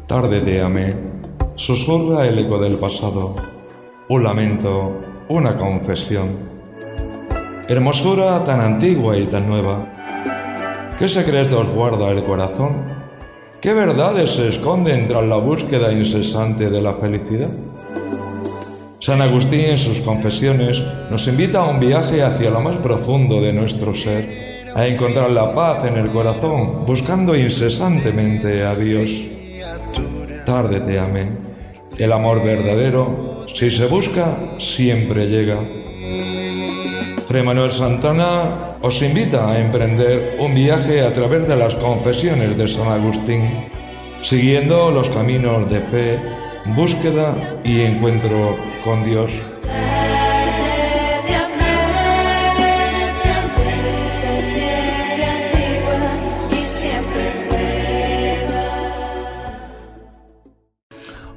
Tardedéame, susurra el eco del pasado, un lamento, una confesión. Hermosura tan antigua y tan nueva, ¿qué secretos guarda el corazón? ¿Qué verdades se esconden tras la búsqueda incesante de la felicidad? San Agustín en sus confesiones nos invita a un viaje hacia lo más profundo de nuestro ser, a encontrar la paz en el corazón, buscando incesantemente a Dios. Tardedéame, el amor verdadero, si se busca, siempre llega. Fray Manuel Santana os invita a emprender un viaje a través de las confesiones de San Agustín, siguiendo los caminos de fe, búsqueda y encuentro con Dios.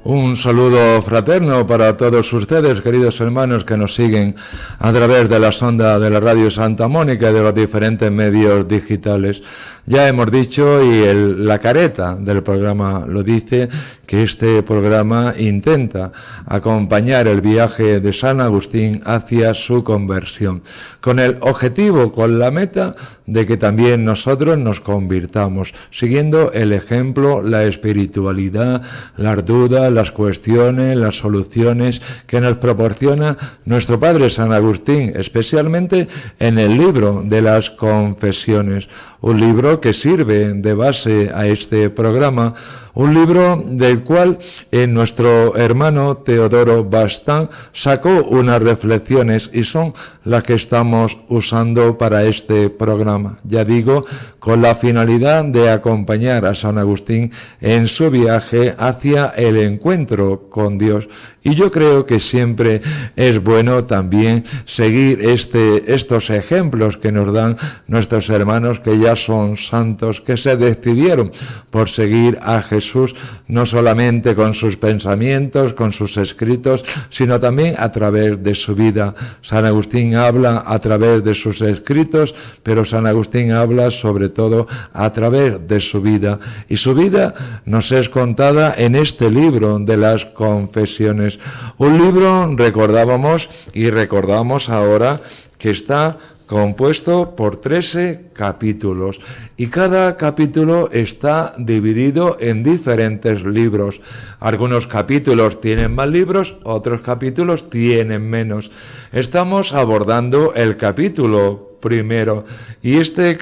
Un saludo fraterno para todos ustedes, queridos hermanos que nos siguen a través de la sonda de la Radio Santa Mónica y de los diferentes medios digitales. Ya hemos dicho, y la careta del programa lo dice, que este programa intenta acompañar el viaje de San Agustín hacia su conversión, con el objetivo, con la meta de que también nosotros nos convirtamos, siguiendo el ejemplo, la espiritualidad, las dudas, las cuestiones, las soluciones que nos proporciona nuestro Padre San Agustín, especialmente en el libro de las Confesiones, un libro que sirve de base a este programa, un libro del cual nuestro hermano Teodoro Bastán sacó unas reflexiones y son las que estamos usando para este programa. Ya digo, con la finalidad de acompañar a San Agustín en su viaje hacia el encuentro con Dios. Y yo creo que siempre es bueno también seguir estos ejemplos que nos dan nuestros hermanos que ya son santos, que se decidieron por seguir a Jesús, no solamente con sus pensamientos, con sus escritos, sino también a través de su vida. San Agustín habla a través de sus escritos, pero San Agustín habla sobre todo a través de su vida. Y su vida nos es contada en este libro de las Confesiones. Un libro, recordábamos y recordamos ahora, que está compuesto por 13 capítulos y cada capítulo está dividido en diferentes libros. Algunos capítulos tienen más libros, otros capítulos tienen menos. Estamos abordando el capítulo primero y este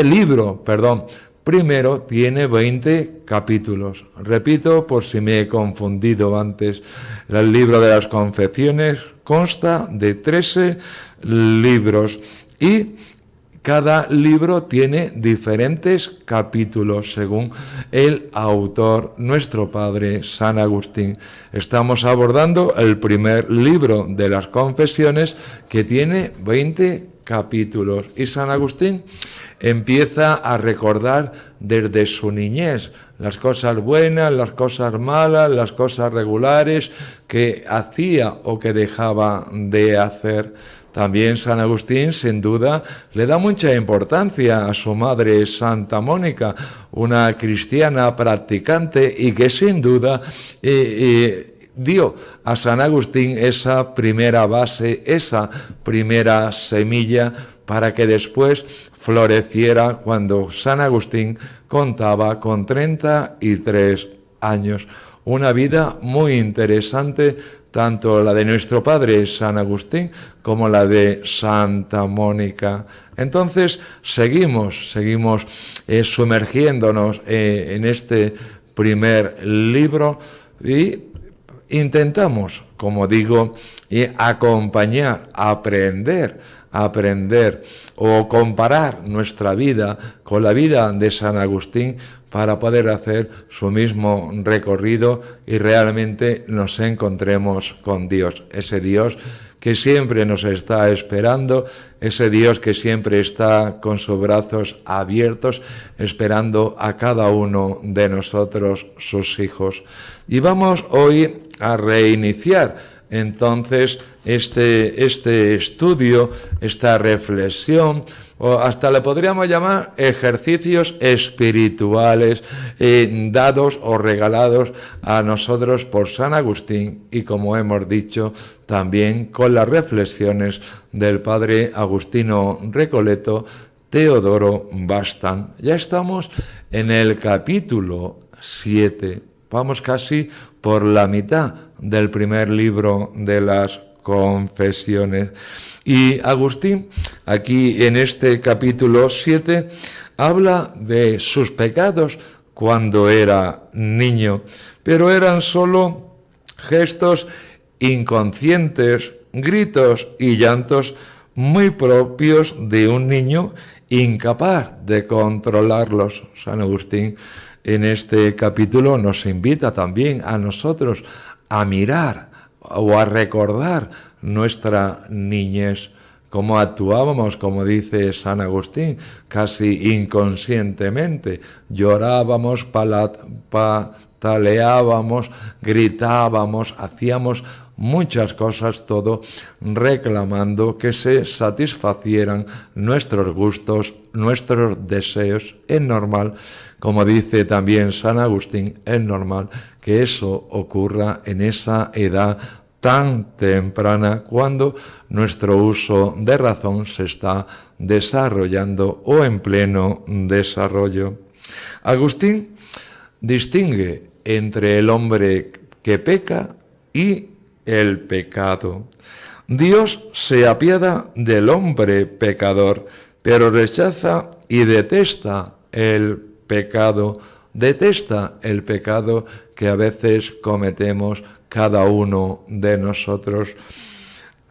libro primero tiene 20 capítulos. Repito, por si me he confundido antes, el libro de las Confesiones consta de 13 libros y cada libro tiene diferentes capítulos según el autor, nuestro Padre San Agustín. Estamos abordando el primer libro de las Confesiones que tiene 20 capítulos y San Agustín empieza a recordar desde su niñez las cosas buenas, las cosas malas, las cosas regulares que hacía o que dejaba de hacer. También San Agustín, sin duda, le da mucha importancia a su madre Santa Mónica, una cristiana practicante y que sin duda dio a San Agustín esa primera base, esa primera semilla para que después floreciera cuando San Agustín contaba con 33 años. Una vida muy interesante, tanto la de nuestro padre San Agustín como la de Santa Mónica. Entonces seguimos sumergiéndonos en este primer libro y intentamos, como digo, acompañar, aprender o comparar nuestra vida con la vida de San Agustín para poder hacer su mismo recorrido y realmente nos encontremos con Dios, ese Dios que siempre nos está esperando, ese Dios que siempre está con sus brazos abiertos, esperando a cada uno de nosotros, sus hijos. Y vamos hoy a reiniciar entonces este estudio, esta reflexión, o hasta le podríamos llamar ejercicios espirituales dados o regalados a nosotros por San Agustín, y como hemos dicho, también con las reflexiones del padre Agustino Recoleto, Teodoro Bastan. Ya estamos en el capítulo 7, vamos casi por la mitad del primer libro de las Confesiones. Y Agustín, aquí en este capítulo 7, habla de sus pecados cuando era niño, pero eran solo gestos inconscientes, gritos y llantos muy propios de un niño incapaz de controlarlos. San Agustín en este capítulo nos invita también a nosotros a mirar o a recordar nuestra niñez, cómo actuábamos, como dice San Agustín, casi inconscientemente. Llorábamos, pataleábamos, gritábamos, hacíamos muchas cosas, todo reclamando que se satisfacieran nuestros gustos, nuestros deseos. Es normal, como dice también San Agustín, es normal que eso ocurra en esa edad tan temprana, cuando nuestro uso de razón se está desarrollando o en pleno desarrollo. Agustín distingue entre el hombre que peca y el pecado. Dios se apiada del hombre pecador, pero rechaza y detesta el pecado. Detesta el pecado que a veces cometemos cada uno de nosotros.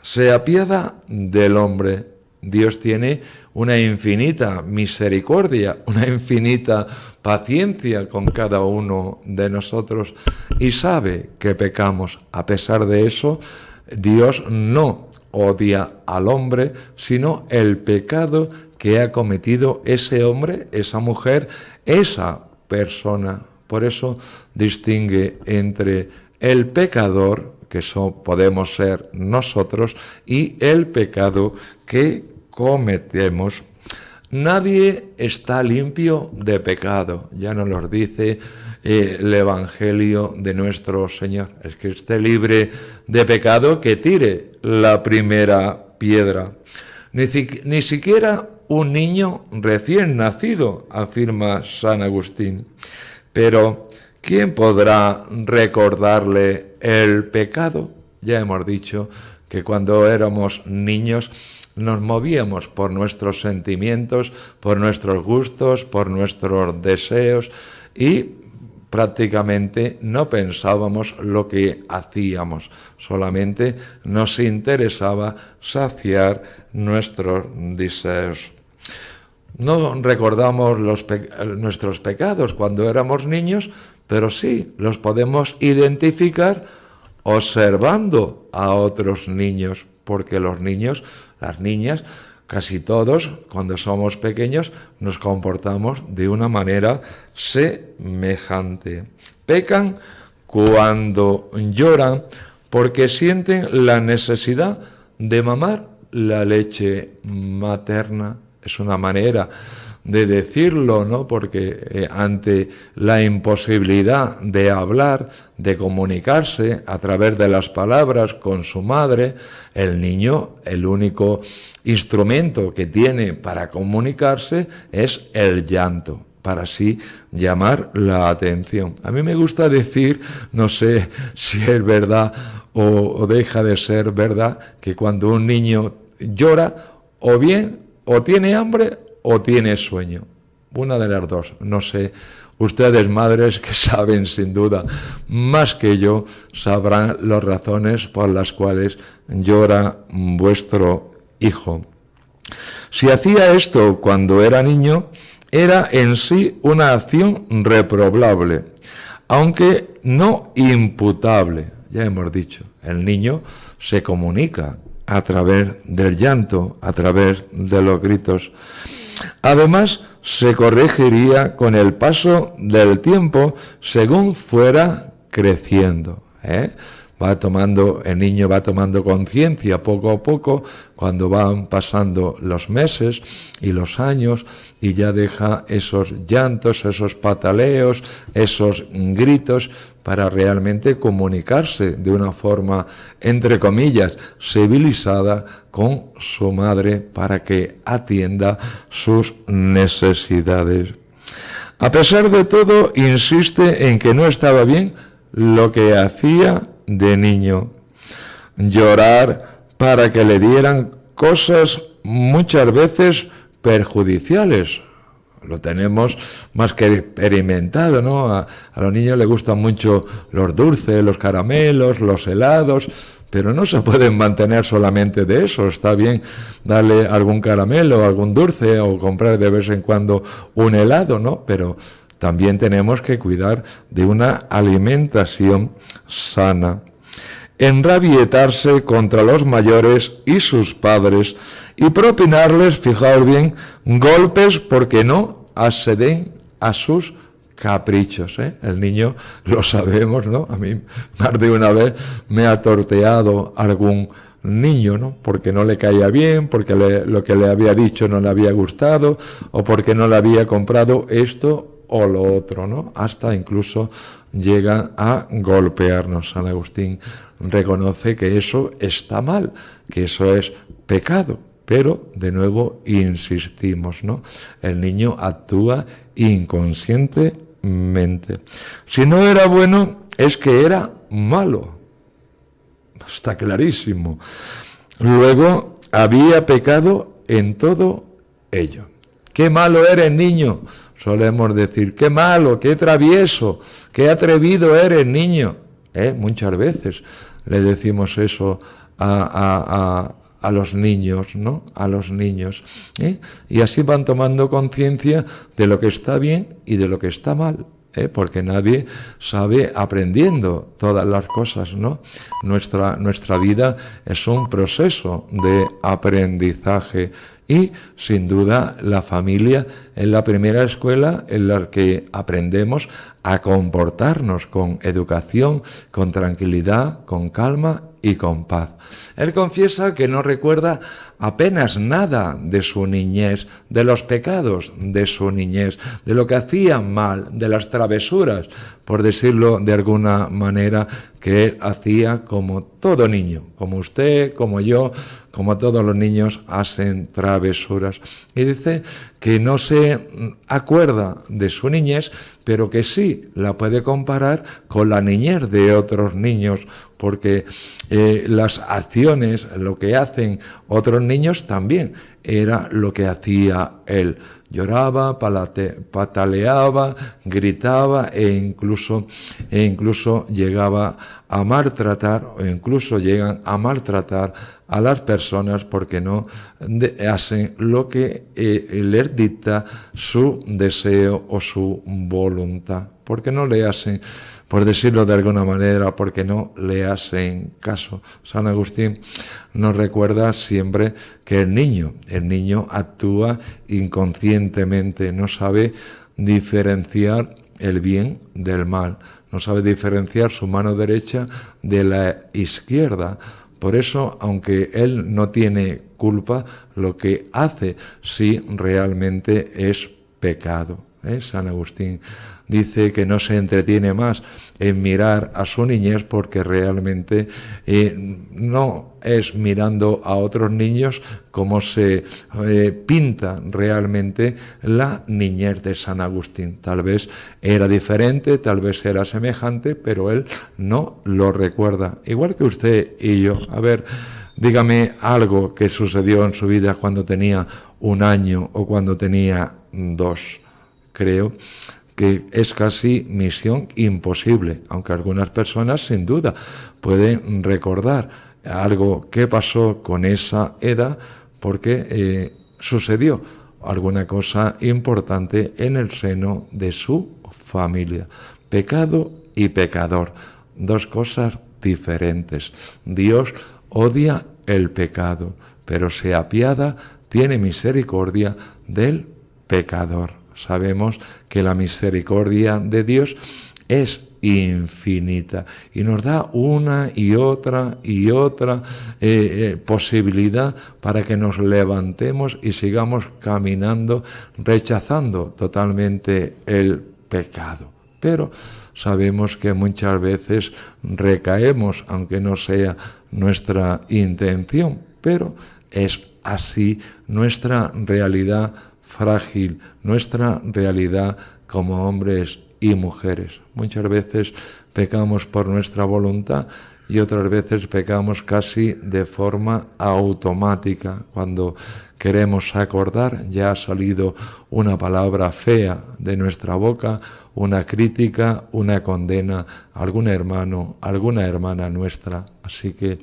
Se apiada del hombre. Dios tiene una infinita misericordia, una infinita paciencia con cada uno de nosotros y sabe que pecamos. A pesar de eso, Dios no odia al hombre, sino el pecado que ha cometido ese hombre, esa mujer, esa persona. Por eso distingue entre el pecador, que podemos ser nosotros, y el pecado que cometemos. Nadie está limpio de pecado, ya nos lo dice el Evangelio de nuestro Señor. El que esté libre de pecado, que tire la primera piedra. Ni siquiera un niño recién nacido, afirma San Agustín. Pero ¿quién podrá recordarle el pecado? Ya hemos dicho que cuando éramos niños nos movíamos por nuestros sentimientos, por nuestros gustos, por nuestros deseos, y prácticamente no pensábamos lo que hacíamos, solamente nos interesaba saciar nuestros deseos. No recordamos nuestros pecados cuando éramos niños, pero sí los podemos identificar observando a otros niños, porque los niños, las niñas, casi todos, cuando somos pequeños, nos comportamos de una manera semejante. Pecan cuando lloran porque sienten la necesidad de mamar la leche materna. Es una manera de decirlo, ¿no? Porque ante la imposibilidad de hablar, de comunicarse a través de las palabras con su madre, el niño, el único instrumento que tiene para comunicarse es el llanto, para así llamar la atención. A mí me gusta decir, no sé si es verdad o deja de ser verdad, que cuando un niño llora, o bien o tiene hambre o tiene sueño. Una de las dos. No sé, ustedes madres que saben sin duda más que yo, sabrán las razones por las cuales llora vuestro hijo. Si hacía esto cuando era niño, era en sí una acción reprobable, aunque no imputable. Ya hemos dicho, el niño se comunica a través del llanto, a través de los gritos. Además, se corregiría con el paso del tiempo según fuera creciendo. el niño va tomando conciencia poco a poco cuando van pasando los meses y los años, y ya deja esos llantos, esos pataleos, esos gritos, para realmente comunicarse de una forma, entre comillas, civilizada con su madre para que atienda sus necesidades. A pesar de todo, insiste en que no estaba bien lo que hacía de niño. Llorar para que le dieran cosas muchas veces perjudiciales. Lo tenemos más que experimentado, ¿no? A los niños les gustan mucho los dulces, los caramelos, los helados, pero no se pueden mantener solamente de eso. Está bien darle algún caramelo, algún dulce o comprar de vez en cuando un helado, ¿no? Pero también tenemos que cuidar de una alimentación sana. Enrabietarse contra los mayores y sus padres y propinarles, fijaos bien, golpes porque no acceden a sus caprichos, ¿eh? El niño, lo sabemos, ¿no? A mí más de una vez me ha torteado algún niño, ¿no? Porque no le caía bien, porque lo que le había dicho no le había gustado, o porque no le había comprado esto o lo otro, ¿no? Hasta incluso llegan a golpearnos. San Agustín reconoce que eso está mal, que eso es pecado, pero de nuevo insistimos, ¿no? El niño actúa inconscientemente. Si no era bueno, es que era malo. Está clarísimo. Luego, había pecado en todo ello. ¡Qué malo eres, niño! Solemos decir, qué malo, qué travieso, qué atrevido eres, niño. Muchas veces le decimos eso a los niños, ¿no? A los niños. Y así van tomando conciencia de lo que está bien y de lo que está mal. Porque nadie sabe aprendiendo todas las cosas, ¿no? Nuestra vida es un proceso de aprendizaje. Y, sin duda, la familia es la primera escuela en la que aprendemos a comportarnos con educación, con tranquilidad, con calma y con paz. Él confiesa que no recuerda apenas nada de su niñez, de los pecados de su niñez, de lo que hacía mal, de las travesuras, por decirlo de alguna manera, que él hacía como todo niño, como usted, como yo, como todos los niños hacen travesuras. Y dice que no se acuerda de su niñez, pero que sí la puede comparar con la niñez de otros niños, porque las acciones, lo que hacen otros niños también era lo que hacía él. Lloraba, pataleaba, gritaba e incluso llegaba a maltratar, o incluso llegan a maltratar a las personas porque no hacen lo que les dicta su deseo o su voluntad, porque no le hacen, por decirlo de alguna manera, porque no le hacen caso. San Agustín nos recuerda siempre que el niño actúa inconscientemente, no sabe diferenciar el bien del mal, no sabe diferenciar su mano derecha de la izquierda. Por eso, aunque él no tiene culpa, lo que hace sí realmente es pecado. San Agustín dice que no se entretiene más en mirar a su niñez porque realmente no es mirando a otros niños como se pinta realmente la niñez de San Agustín. Tal vez era diferente, tal vez era semejante, pero él no lo recuerda. Igual que usted y yo. A ver, dígame algo que sucedió en su vida cuando tenía 1 año o cuando tenía 2. Creo que es casi misión imposible, aunque algunas personas sin duda pueden recordar algo que pasó con esa edad porque sucedió alguna cosa importante en el seno de su familia. Pecado y pecador, 2 cosas diferentes. Dios odia el pecado, pero se apiada, tiene misericordia del pecador. Sabemos que la misericordia de Dios es infinita y nos da una y otra posibilidad para que nos levantemos y sigamos caminando rechazando totalmente el pecado. Pero sabemos que muchas veces recaemos, aunque no sea nuestra intención, pero es así nuestra realidad frágil, nuestra realidad como hombres y mujeres. Muchas veces pecamos por nuestra voluntad y otras veces pecamos casi de forma automática. Cuando queremos acordar, ya ha salido una palabra fea de nuestra boca, una crítica, una condena a algún hermano, alguna hermana nuestra. Así que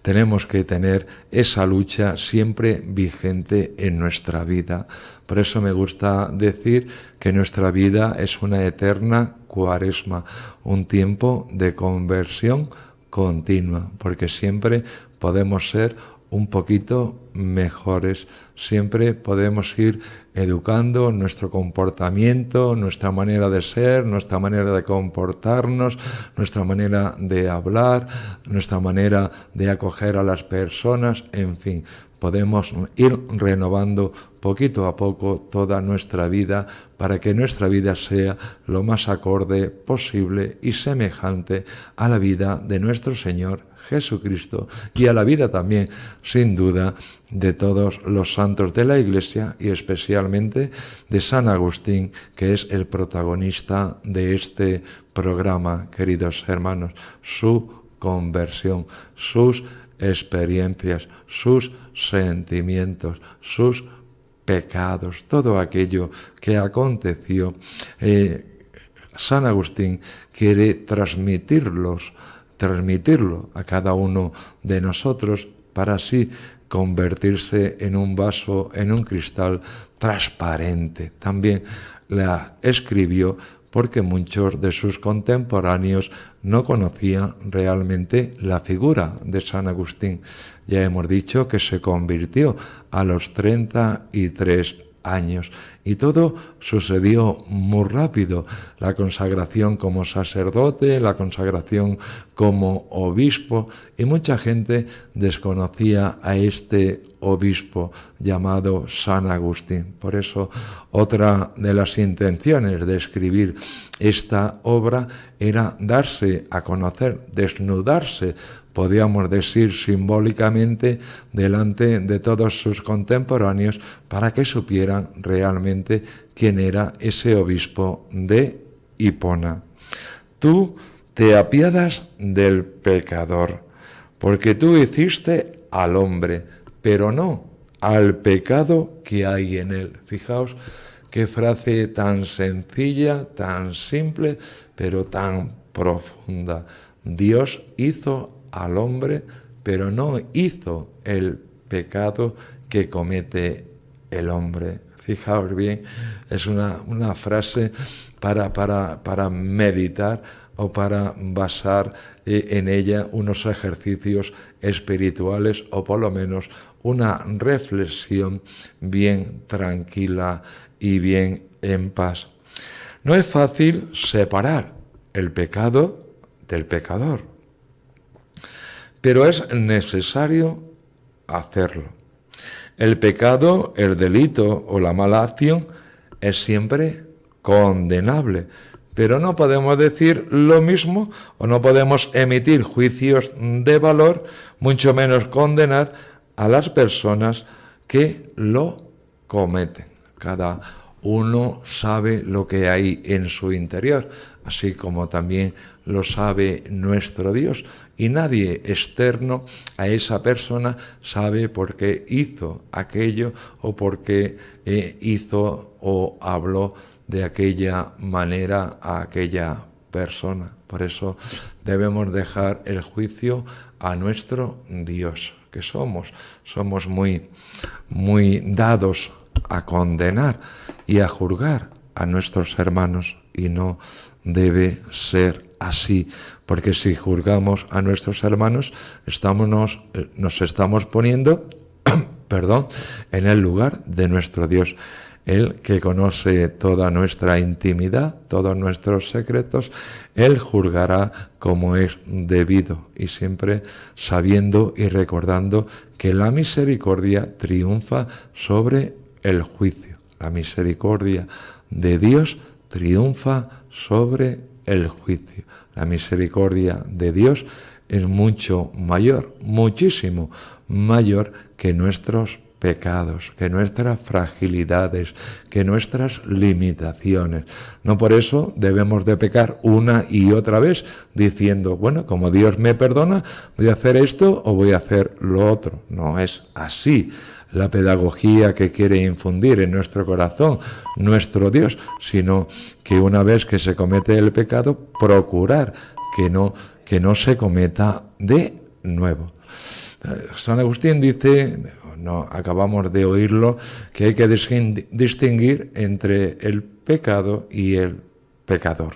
tenemos que tener esa lucha siempre vigente en nuestra vida. Por eso me gusta decir que nuestra vida es una eterna cuaresma, un tiempo de conversión continua, porque siempre podemos ser un poquito mejores, siempre podemos ir educando nuestro comportamiento, nuestra manera de ser, nuestra manera de comportarnos, nuestra manera de hablar, nuestra manera de acoger a las personas, en fin, podemos ir renovando poquito a poco toda nuestra vida para que nuestra vida sea lo más acorde posible y semejante a la vida de nuestro Señor Jesucristo y a la vida también, sin duda, de todos los santos de la Iglesia y especialmente de San Agustín, que es el protagonista de este programa, queridos hermanos, su conversión, sus experiencias, sus sentimientos, sus pecados, todo aquello que aconteció. San Agustín quiere transmitirlo a cada uno de nosotros para así convertirse en un vaso, en un cristal transparente. También la escribió porque muchos de sus contemporáneos no conocían realmente la figura de San Agustín. Ya hemos dicho que se convirtió a los 33 años y todo sucedió muy rápido. La consagración como sacerdote, la consagración como obispo, y mucha gente desconocía a este obispo llamado San Agustín. Por eso otra de las intenciones de escribir esta obra era darse a conocer, desnudarse, podríamos decir simbólicamente, delante de todos sus contemporáneos para que supieran realmente quién era ese obispo de Hipona. Tú te apiadas del pecador, porque tú hiciste al hombre, pero no al pecado que hay en él. Fijaos qué frase tan sencilla, tan simple, pero tan profunda. Dios hizo al hombre, pero no hizo el pecado que comete el hombre. Fijaos bien, es una frase para meditar o para basar en ella unos ejercicios espirituales o por lo menos una reflexión bien tranquila y bien en paz. No es fácil separar el pecado del pecador, pero es necesario hacerlo. El pecado, el delito o la mala acción es siempre condenable, pero no podemos decir lo mismo o no podemos emitir juicios de valor, mucho menos condenar a las personas que lo cometen. Cada uno sabe lo que hay en su interior, así como también lo sabe nuestro Dios, y nadie externo a esa persona sabe por qué hizo aquello o por qué hizo o habló de aquella manera a aquella persona. Por eso debemos dejar el juicio a nuestro Dios, que somos muy dados a condenar y a juzgar a nuestros hermanos, y no debe ser así, porque si juzgamos a nuestros hermanos nos estamos poniendo en el lugar de nuestro Dios. Él que conoce toda nuestra intimidad, todos nuestros secretos, Él juzgará como es debido y siempre sabiendo y recordando que la misericordia triunfa sobre el juicio. La misericordia de Dios triunfa sobre el juicio. La misericordia de Dios es mucho mayor, muchísimo mayor que nuestros pecados, que nuestras fragilidades, que nuestras limitaciones. No por eso debemos de pecar una y otra vez diciendo, bueno, como Dios me perdona, voy a hacer esto o voy a hacer lo otro. No es así la pedagogía que quiere infundir en nuestro corazón nuestro Dios, sino que una vez que se comete el pecado, procurar que no se cometa de nuevo. San Agustín dice, no acabamos de oírlo, que hay que distinguir entre el pecado y el pecador,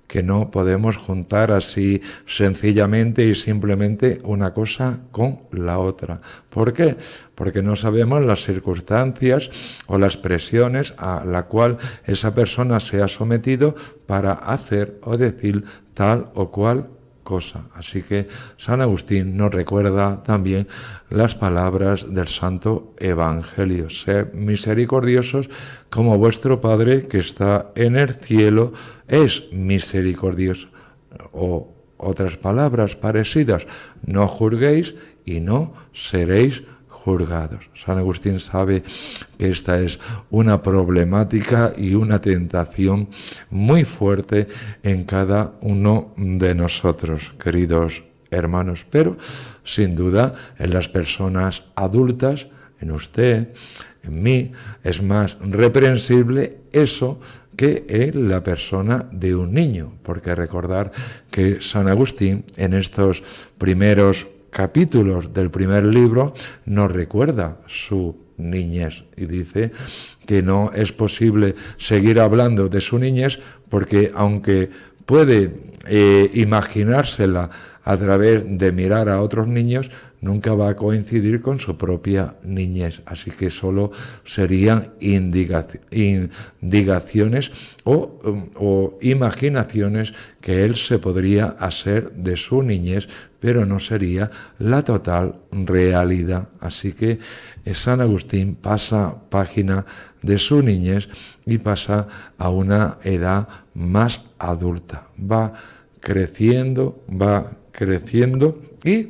que no podemos juntar así sencillamente y simplemente una cosa con la otra. ¿Por qué? Porque no sabemos las circunstancias o las presiones a la cual esa persona se ha sometido para hacer o decir tal o cual cosa. Así que San Agustín nos recuerda también las palabras del Santo Evangelio. Sed misericordiosos como vuestro Padre que está en el cielo es misericordioso. O otras palabras parecidas, no juzguéis y no seréis juzgados. San Agustín sabe que esta es una problemática y una tentación muy fuerte en cada uno de nosotros, queridos hermanos, pero sin duda en las personas adultas, en usted, en mí, es más reprensible eso que en la persona de un niño, porque recordar que San Agustín en estos primeros capítulos del primer libro nos recuerda su niñez y dice que no es posible seguir hablando de su niñez porque aunque puede imaginársela a través de mirar a otros niños, nunca va a coincidir con su propia niñez. Así que solo serían indicaciones o imaginaciones que él se podría hacer de su niñez, pero no sería la total realidad. Así que San Agustín pasa página de su niñez y pasa a una edad más adulta. Va creciendo y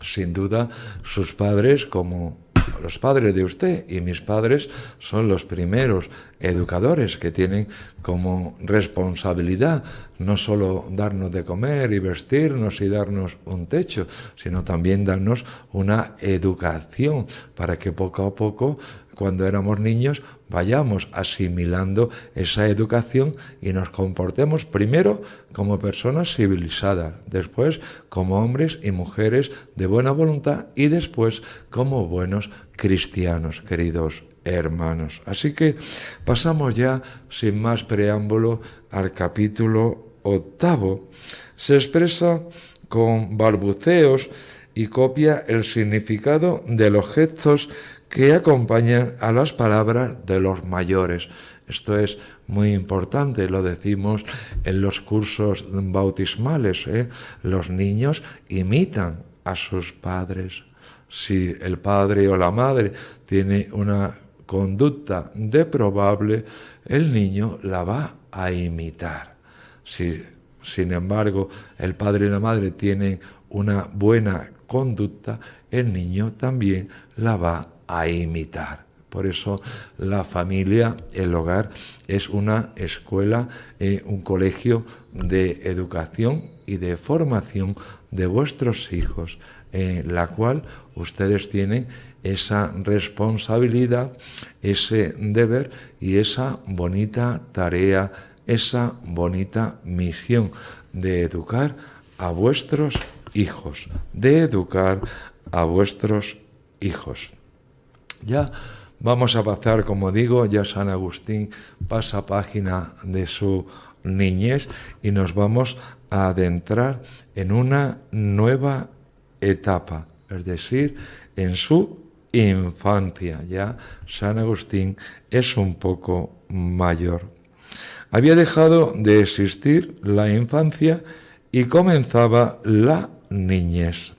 sin duda sus padres, como los padres de usted y mis padres, son los primeros educadores que tienen como responsabilidad no solo darnos de comer y vestirnos y darnos un techo, sino también darnos una educación para que poco a poco, cuando éramos niños, vayamos asimilando esa educación y nos comportemos primero como personas civilizadas, después como hombres y mujeres de buena voluntad y después como buenos cristianos, queridos hermanos. Así que pasamos ya, sin más preámbulo, al capítulo 8. Se expresa con balbuceos y copia el significado de los gestos que acompañan a las palabras de los mayores. Esto es muy importante, lo decimos en los cursos bautismales, Los niños imitan a sus padres. Si el padre o la madre tiene una conducta reprobable, el niño la va a imitar. Si, sin embargo, el padre y la madre tienen una buena conducta, el niño también la va a imitar. Por eso la familia, el hogar, es una escuela, un colegio de educación y de formación de vuestros hijos, en la cual ustedes tienen esa responsabilidad, ese deber y esa bonita tarea, esa bonita misión de educar a vuestros hijos, Ya vamos a pasar, como digo, ya San Agustín pasa página de su niñez y nos vamos a adentrar en una nueva etapa, es decir, en su infancia. Ya San Agustín es un poco mayor. Había dejado de existir la infancia y comenzaba la niñez.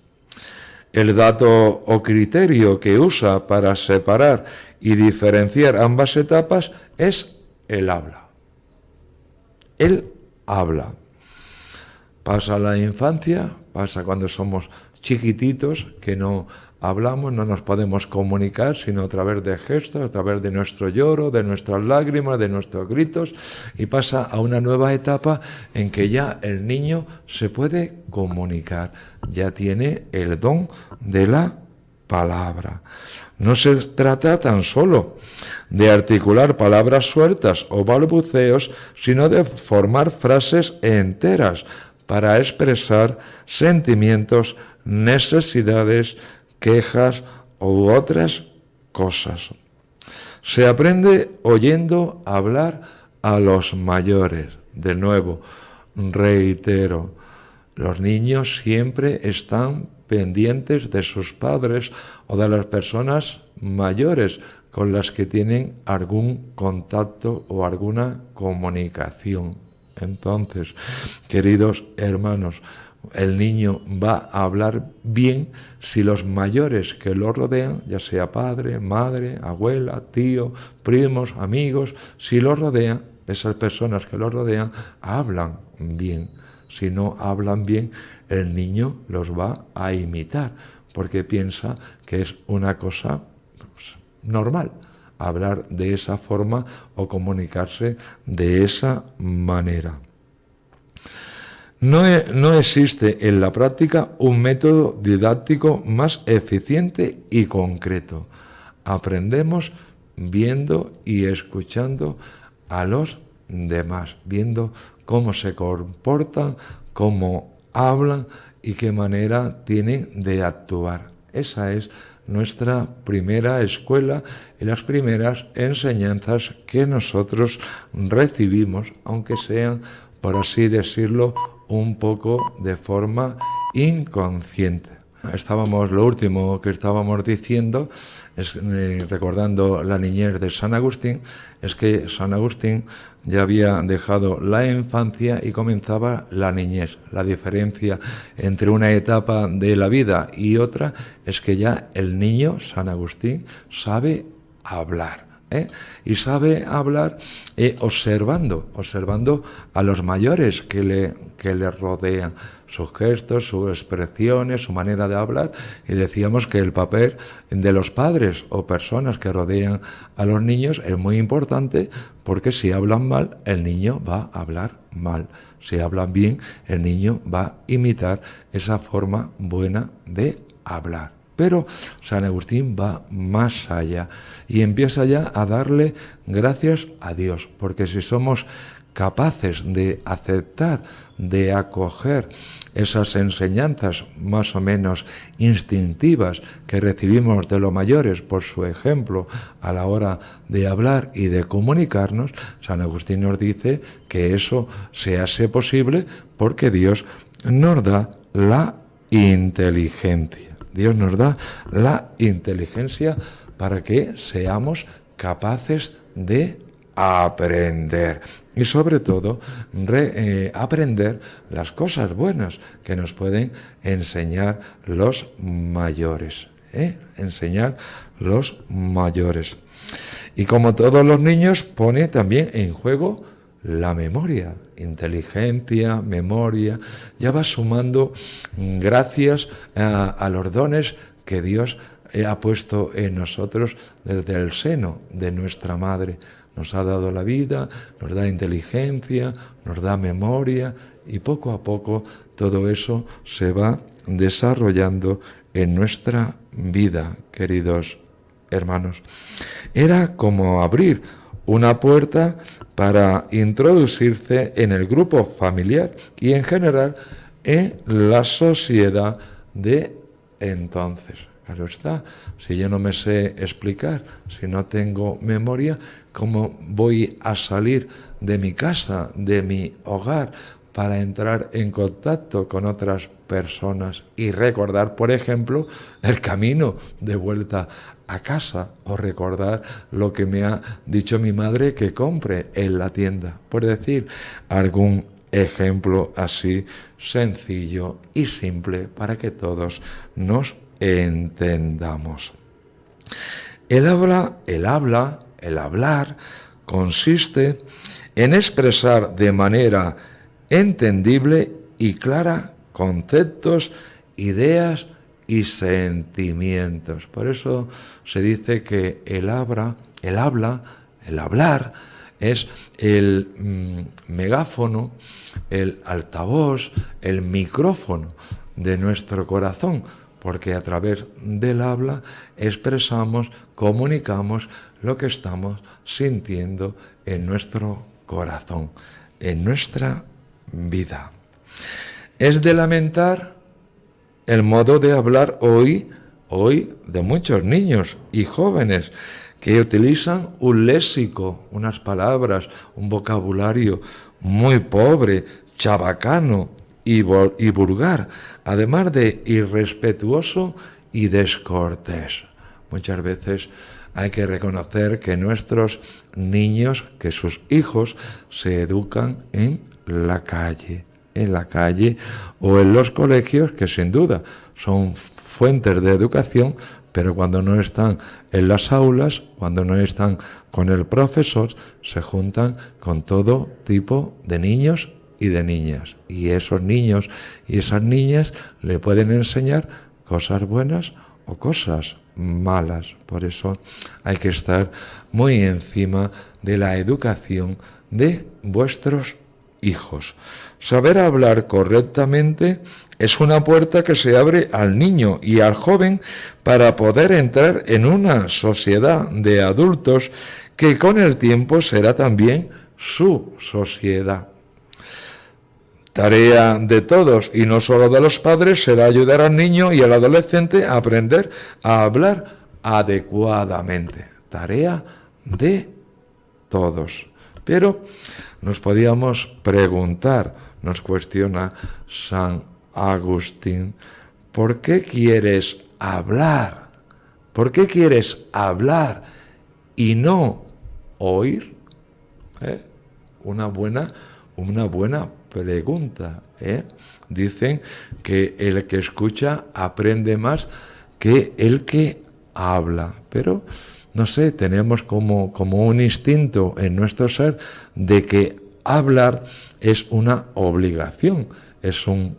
El dato o criterio que usa para separar y diferenciar ambas etapas es el habla. Él habla. Pasa la infancia, pasa cuando somos chiquititos, que no hablamos, no nos podemos comunicar, sino a través de gestos, a través de nuestro lloro, de nuestras lágrimas, de nuestros gritos, y pasa a una nueva etapa en que ya el niño se puede comunicar, ya tiene el don de la palabra. No se trata tan solo de articular palabras sueltas o balbuceos, sino de formar frases enteras para expresar sentimientos, necesidades, quejas u otras cosas. Se aprende oyendo hablar a los mayores. De nuevo, reitero, los niños siempre están pendientes de sus padres o de las personas mayores con las que tienen algún contacto o alguna comunicación. Entonces, queridos hermanos, el niño va a hablar bien si los mayores que lo rodean, ya sea padre, madre, abuela, tío, primos, amigos, si lo rodean, esas personas que lo rodean, hablan bien. Si no hablan bien, el niño los va a imitar, porque piensa que es una cosa normal hablar de esa forma o comunicarse de esa manera. No existe en la práctica un método didáctico más eficiente y concreto. Aprendemos viendo y escuchando a los demás, viendo cómo se comportan, cómo hablan y qué manera tienen de actuar. Esa es nuestra primera escuela y las primeras enseñanzas que nosotros recibimos, aunque sean, por así decirlo, un poco de forma inconsciente. Lo último que estábamos diciendo, recordando la niñez de San Agustín, es que San Agustín ya había dejado la infancia y comenzaba la niñez. La diferencia entre una etapa de la vida y otra es que ya el niño, San Agustín, sabe hablar. Y sabe hablar observando a los mayores que le rodean, sus gestos, sus expresiones, su manera de hablar, y decíamos que el papel de los padres o personas que rodean a los niños es muy importante, porque si hablan mal, el niño va a hablar mal. Si hablan bien, el niño va a imitar esa forma buena de hablar. Pero San Agustín va más allá y empieza ya a darle gracias a Dios, porque si somos capaces de aceptar, de acoger esas enseñanzas más o menos instintivas que recibimos de los mayores por su ejemplo a la hora de hablar y de comunicarnos, San Agustín nos dice que eso se hace posible porque Dios nos da la inteligencia. Dios nos da la inteligencia para que seamos capaces de aprender y sobre todo aprender las cosas buenas que nos pueden enseñar los mayores. Enseñar los mayores. Y como todos los niños, pone también en juego la memoria, inteligencia, memoria, ya va sumando gracias a los dones que Dios ha puesto en nosotros desde el seno de nuestra madre. Nos ha dado la vida, nos da inteligencia, nos da memoria y poco a poco todo eso se va desarrollando en nuestra vida, queridos hermanos. Era como abrir una puerta para introducirse en el grupo familiar y en general en la sociedad de entonces. Claro está, si yo no me sé explicar, si no tengo memoria, ¿cómo voy a salir de mi casa, de mi hogar, para entrar en contacto con otras personas y recordar, por ejemplo, el camino de vuelta a casa o recordar lo que me ha dicho mi madre que compre en la tienda. Por decir algún ejemplo así sencillo y simple para que todos nos entendamos. El hablar consiste en expresar de manera entendible y clara conceptos, ideas y sentimientos. Por eso se dice que el hablar es el megáfono, el altavoz, el micrófono de nuestro corazón, porque a través del habla expresamos, comunicamos lo que estamos sintiendo en nuestro corazón, en nuestra vida. Es de lamentar el modo de hablar hoy de muchos niños y jóvenes que utilizan un léxico, unas palabras, un vocabulario muy pobre, chabacano y vulgar, además de irrespetuoso y descortés. Muchas veces hay que reconocer que nuestros niños, que sus hijos, se educan en la calle o en los colegios, que sin duda son fuentes de educación, pero cuando no están en las aulas, cuando no están con el profesor, se juntan con todo tipo de niños y de niñas. Y esos niños y esas niñas le pueden enseñar cosas buenas o cosas malas. Por eso hay que estar muy encima de la educación de vuestros hijos. Saber hablar correctamente es una puerta que se abre al niño y al joven para poder entrar en una sociedad de adultos que con el tiempo será también su sociedad. Tarea de todos, y no solo de los padres, será ayudar al niño y al adolescente a aprender a hablar adecuadamente. Tarea de todos. Pero nos podíamos preguntar, nos cuestiona San Agustín, ¿por qué quieres hablar? ¿Por qué quieres hablar y no oír? Una buena pregunta. Dicen que el que escucha aprende más que el que habla, pero no sé, tenemos como un instinto en nuestro ser de que hablar es una obligación, es un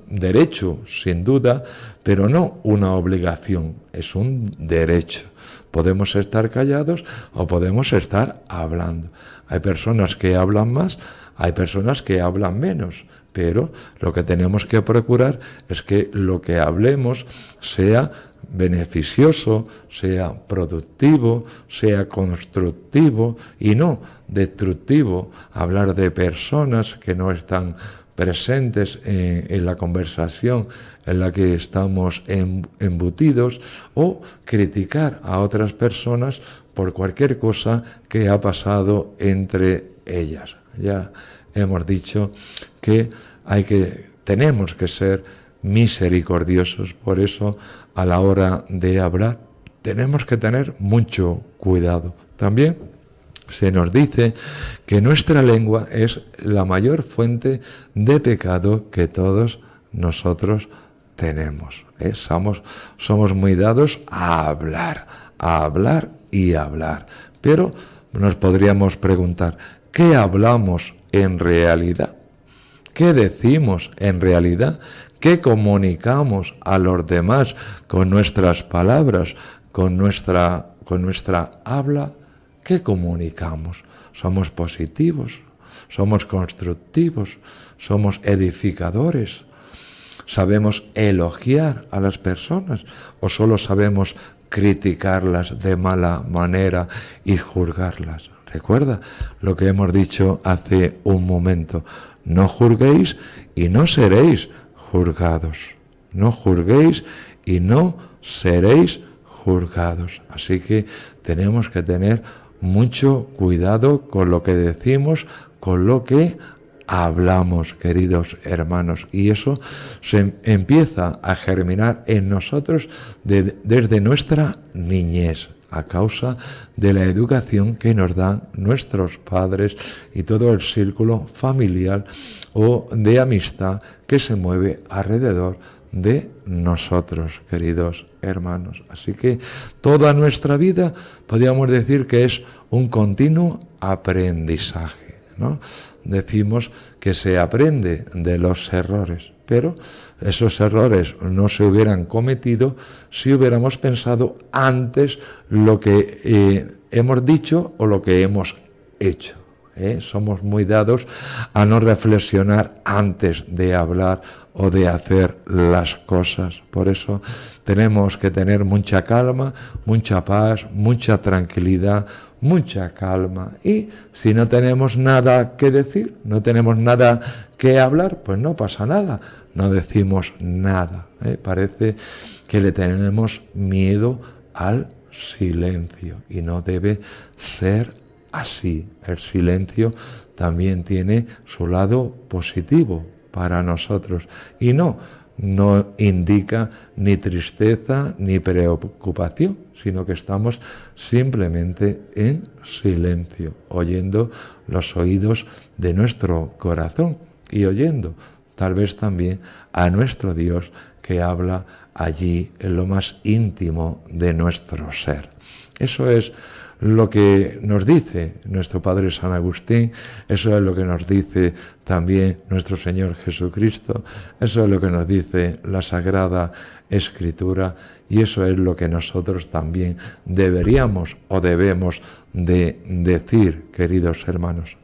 derecho sin duda, pero no una obligación, es un derecho. Podemos estar callados o podemos estar hablando. Hay personas que hablan más, hay personas que hablan menos, pero lo que tenemos que procurar es que lo que hablemos sea beneficioso, sea productivo, sea constructivo y no destructivo. Hablar de personas que no están presentes en la conversación en la que estamos embutidos, o criticar a otras personas por cualquier cosa que ha pasado entre ellas. Ya hemos dicho que tenemos que ser misericordiosos, por eso a la hora de hablar tenemos que tener mucho cuidado. También se nos dice que nuestra lengua es la mayor fuente de pecado que todos nosotros tenemos. Somos muy dados a hablar y hablar. Pero nos podríamos preguntar, ¿qué hablamos en realidad? ¿Qué decimos en realidad? ¿Qué comunicamos a los demás con nuestras palabras, con nuestra habla? ¿Qué comunicamos? ¿Somos positivos? ¿Somos constructivos? ¿Somos edificadores? ¿Sabemos elogiar a las personas o solo sabemos criticarlas de mala manera y juzgarlas? Recuerda lo que hemos dicho hace un momento. No juzguéis y no seréis juzgados. No juzguéis y no seréis juzgados. Así que tenemos que tener mucho cuidado con lo que decimos, con lo que hablamos, queridos hermanos, y eso se empieza a germinar en nosotros desde nuestra niñez, a causa de la educación que nos dan nuestros padres y todo el círculo familiar o de amistad que se mueve alrededor de nosotros, queridos hermanos. Así que toda nuestra vida podríamos decir que es un continuo aprendizaje, ¿no? Decimos que se aprende de los errores, pero esos errores no se hubieran cometido si hubiéramos pensado antes lo que hemos dicho o lo que hemos hecho. Somos muy dados a no reflexionar antes de hablar o de hacer las cosas. Por eso tenemos que tener mucha calma, mucha paz, mucha tranquilidad, mucha calma. Y si no tenemos nada que decir, no tenemos nada que hablar, pues no pasa nada, no decimos nada. Parece que le tenemos miedo al silencio y no debe ser así. El silencio también tiene su lado positivo para nosotros y no indica ni tristeza ni preocupación, sino que estamos simplemente en silencio, oyendo los oídos de nuestro corazón y oyendo tal vez también a nuestro Dios que habla allí en lo más íntimo de nuestro ser. Eso es lo que nos dice nuestro Padre San Agustín, eso es lo que nos dice también nuestro Señor Jesucristo, eso es lo que nos dice la Sagrada Escritura y eso es lo que nosotros también deberíamos o debemos de decir, queridos hermanos.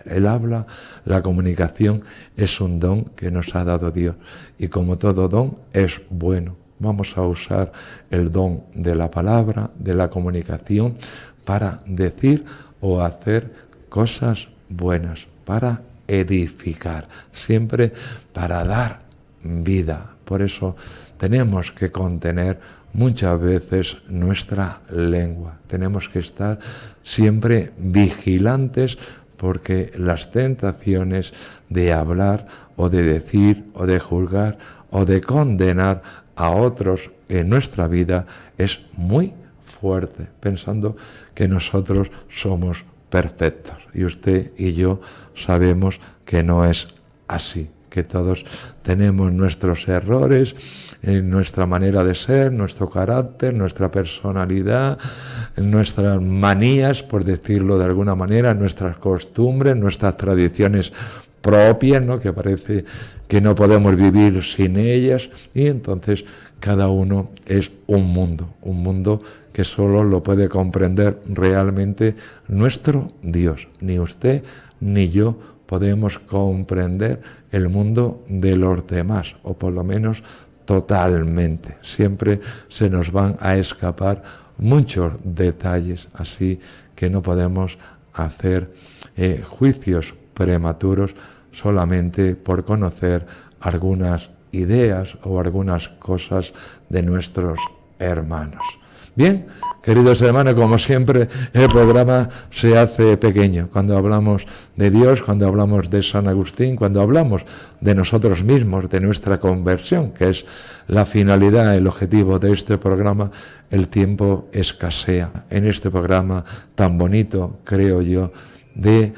El habla, la comunicación es un don que nos ha dado Dios y como todo don es bueno. Vamos a usar el don de la palabra, de la comunicación, para decir o hacer cosas buenas, para edificar, siempre para dar vida. Por eso tenemos que contener muchas veces nuestra lengua. Tenemos que estar siempre vigilantes porque las tentaciones de hablar o de decir o de juzgar o de condenar a otros en nuestra vida es muy fuerte, pensando que nosotros somos perfectos. Y usted y yo sabemos que no es así, que todos tenemos nuestros errores, nuestra manera de ser, nuestro carácter, nuestra personalidad, nuestras manías, por decirlo de alguna manera, nuestras costumbres, nuestras tradiciones propias, ¿no? Que parece que no podemos vivir sin ellas, y entonces cada uno es un mundo que solo lo puede comprender realmente nuestro Dios. Ni usted ni yo podemos comprender el mundo de los demás, o por lo menos totalmente. Siempre se nos van a escapar muchos detalles, así que no podemos hacer juicios prematuros solamente por conocer algunas ideas o algunas cosas de nuestros hermanos. Bien, queridos hermanos, como siempre, el programa se hace pequeño. Cuando hablamos de Dios, cuando hablamos de San Agustín, cuando hablamos de nosotros mismos, de nuestra conversión, que es la finalidad, el objetivo de este programa, el tiempo escasea. En este programa tan bonito, creo yo, de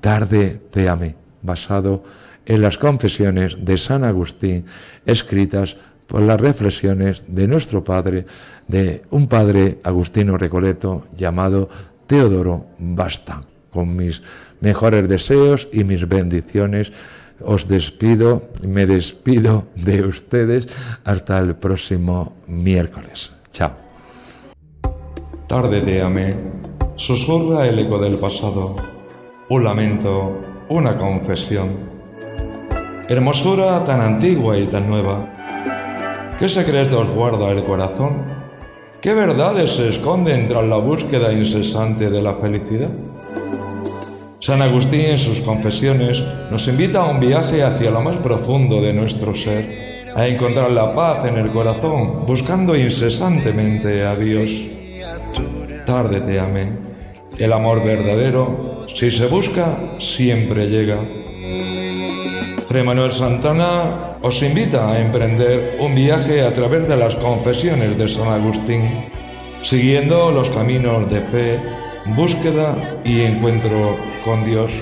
Tarde te amé, basado en las confesiones de San Agustín, escritas por las reflexiones de nuestro padre, de un padre agustino recoleto llamado Teodoro Bastán. Con mis mejores deseos y mis bendiciones os despido, me despido de ustedes hasta el próximo miércoles. Chao. Tarde te amé, susurra el eco del pasado, un lamento, una confesión. Hermosura tan antigua y tan nueva, ¿qué secretos guarda el corazón? ¿Qué verdades se esconden tras la búsqueda incesante de la felicidad? San Agustín en sus confesiones nos invita a un viaje hacia lo más profundo de nuestro ser, a encontrar la paz en el corazón, buscando incesantemente a Dios. Tarde te amé. El amor verdadero, si se busca, siempre llega. Fray Manuel Santana os invita a emprender un viaje a través de las confesiones de San Agustín, siguiendo los caminos de fe, búsqueda y encuentro con Dios.